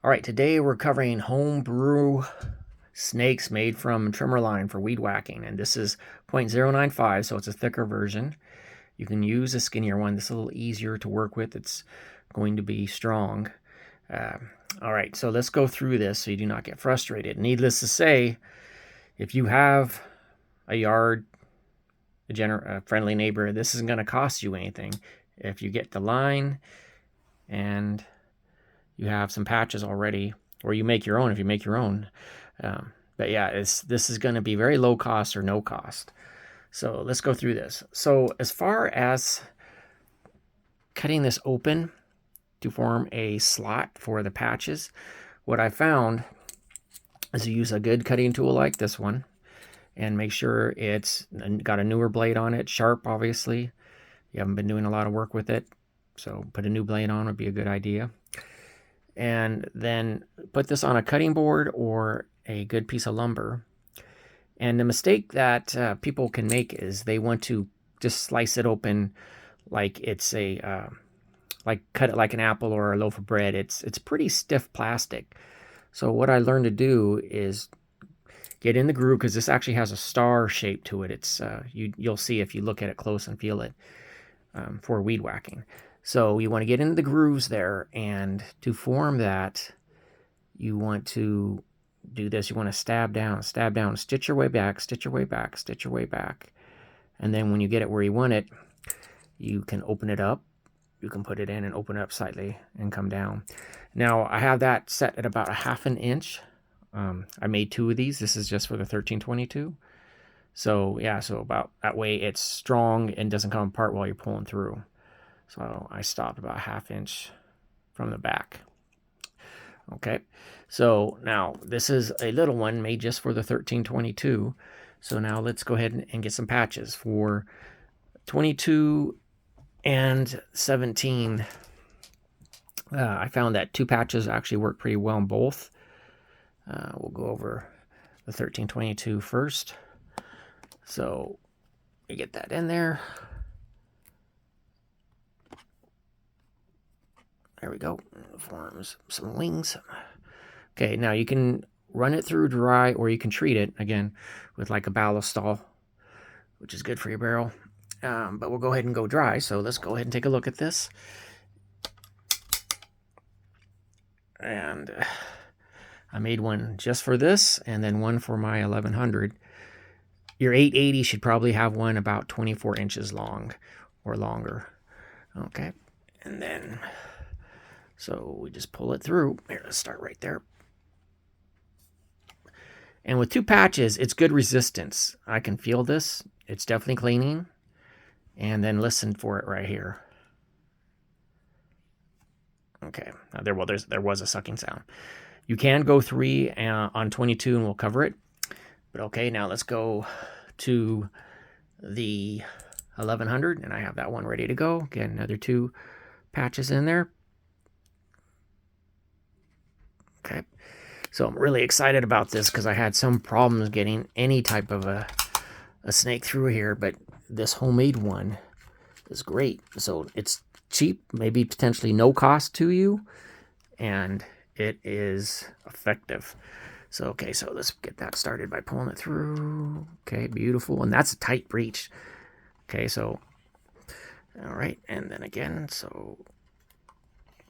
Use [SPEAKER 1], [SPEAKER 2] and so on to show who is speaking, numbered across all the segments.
[SPEAKER 1] All right, today we're covering Home Brew snakes made from trimmer line for weed whacking, and this is 0.095, so it's a thicker version. You can use a skinnier one. This is a little easier to work with. It's going to be strong. Uh, all right, so let's go through this so you do not get frustrated. Needless to say, if you have a yard, a friendly neighbor, this isn't going to cost you anything. If you get the line and you have some patches already, or you make your own if you make your own. But yeah, this is going to be very low cost or no cost. So let's go through this. So as far as cutting this open to form a slot for the patches, what I found is to use a good cutting tool like this one and make sure it's got a newer blade on it, sharp obviously. You haven't been doing a lot of work with it, so put a new blade on would be a good idea. And then put this on a cutting board or a good piece of lumber. And the mistake that people can make is they want to just slice it open like it's like cut it like an apple or a loaf of bread. It's pretty stiff plastic. So what I learned to do is get in the groove, because this actually has a star shape to it. It's you'll see if you look at it close and feel it for weed whacking. So you want to get into the grooves there, and to form that, you want to do this. You want to stab down, stitch your way back, stitch your way back, stitch your way back. And then when you get it where you want it, you can open it up. You can put it in and open it up slightly and come down. Now I have that set at about 1/2 inch. I made 2 of these. This is just for the 1322. So yeah, so about that way it's strong and doesn't come apart while you're pulling through. So I stopped about 1/2 inch from the back. Okay, so now this is a little one made just for the 1322. So now let's go ahead and get some patches for 22 and 17. I found that 2 patches actually work pretty well in both. We'll go over the 1322 first. So you get that in there. There we go. Forms some wings. Okay, now you can run it through dry, or you can treat it, again, with like a ballistol, which is good for your barrel. But we'll go ahead and go dry, so let's go ahead and take a look at this. And I made one just for this, and then one for my 1100. Your 880 should probably have one about 24 inches long or longer. Okay, and then so we just pull it through. Here, let's start right there. And with 2 patches, it's good resistance. I can feel this. It's definitely cleaning. And then listen for it right here. Okay, now there was a sucking sound. You can go 3 on 22 and we'll cover it. But okay, now let's go to the 1100, and I have that one ready to go. Again, another 2 patches in there. Okay, so I'm really excited about this because I had some problems getting any type of a snake through here, but this homemade one is great. So it's cheap, maybe potentially no cost to you, and it is effective. So okay, so let's get that started by pulling it through. Okay, beautiful. And that's a tight breech. Okay, so all right, and then again, so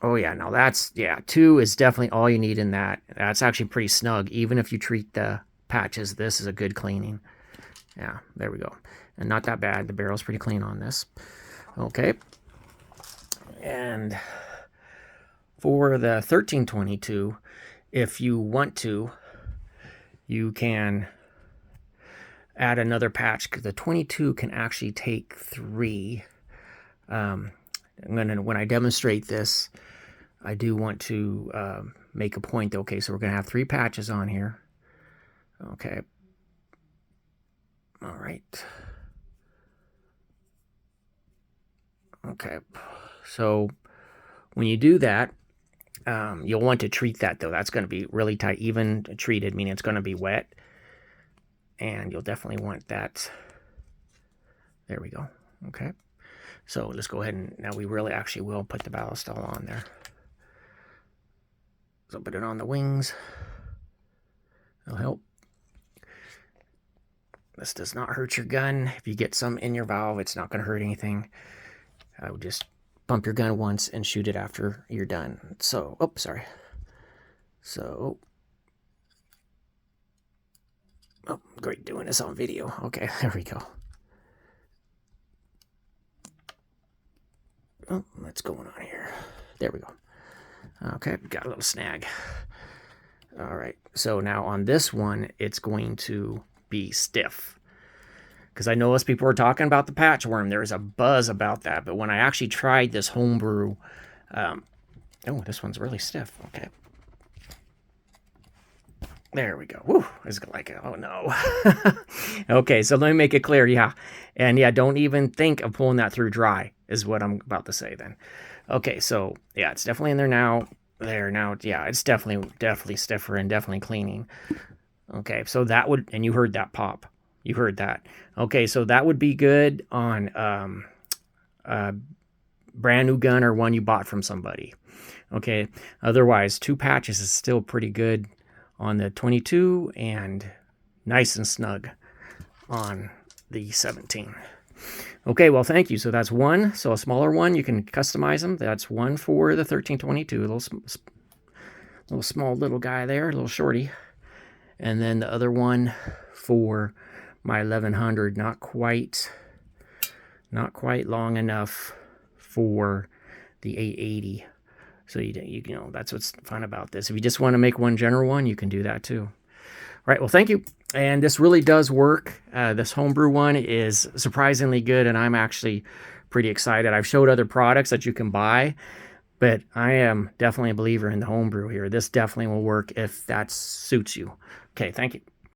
[SPEAKER 1] oh yeah, now that's, yeah, 2 is definitely all you need in that. That's actually pretty snug. Even if you treat the patches, this is a good cleaning. Yeah, there we go. And not that bad. The barrel's pretty clean on this. Okay. And for the 1322, if you want to, you can add another patch, because the 22 can actually take 3. When I demonstrate this, I do want to make a point. Okay, so we're going to have 3 patches on here. Okay. All right. Okay. So when you do that, you'll want to treat that, though. That's going to be really tight, even treated, meaning it's going to be wet. And you'll definitely want that. There we go. Okay. So let's go ahead and now we really actually will put the ballistol on there. So put it on the wings. It'll help. This does not hurt your gun. If you get some in your valve, it's not going to hurt anything. I would just pump your gun once and shoot it after you're done. So, oh, sorry. So, oh, great doing this on video. Okay, there we go. Oh, what's going on here? There we go. Okay, got a little snag. All right, so now on this one, it's going to be stiff. Because I noticed people were talking about the patchworm. There was a buzz about that. But when I actually tried this Home Brew, oh, this one's really stiff. Okay. There we go. Woo, it's like, oh no. Okay, so let me make it clear. Yeah. And yeah, don't even think of pulling that through dry is what I'm about to say then. Okay, so yeah, it's definitely in there now. There now, yeah, it's definitely stiffer and definitely cleaning. Okay, so that would, and you heard that pop. You heard that. Okay, so that would be good on a brand new gun or one you bought from somebody. Okay, otherwise 2 patches is still pretty good on the 22 and nice and snug on the 17. Okay, well, thank you. So that's one. So a smaller one, you can customize them. That's one for the 1322, little small little guy there, a little shorty. And then the other one for my 1100, not quite long enough for the 880. So you know, that's what's fun about this. If you just want to make one general one, you can do that too. All right, well, thank you. And this really does work. This Home Brew one is surprisingly good, and I'm actually pretty excited. I've showed other products that you can buy, but I am definitely a believer in the Home Brew here. This definitely will work if that suits you. Okay, thank you.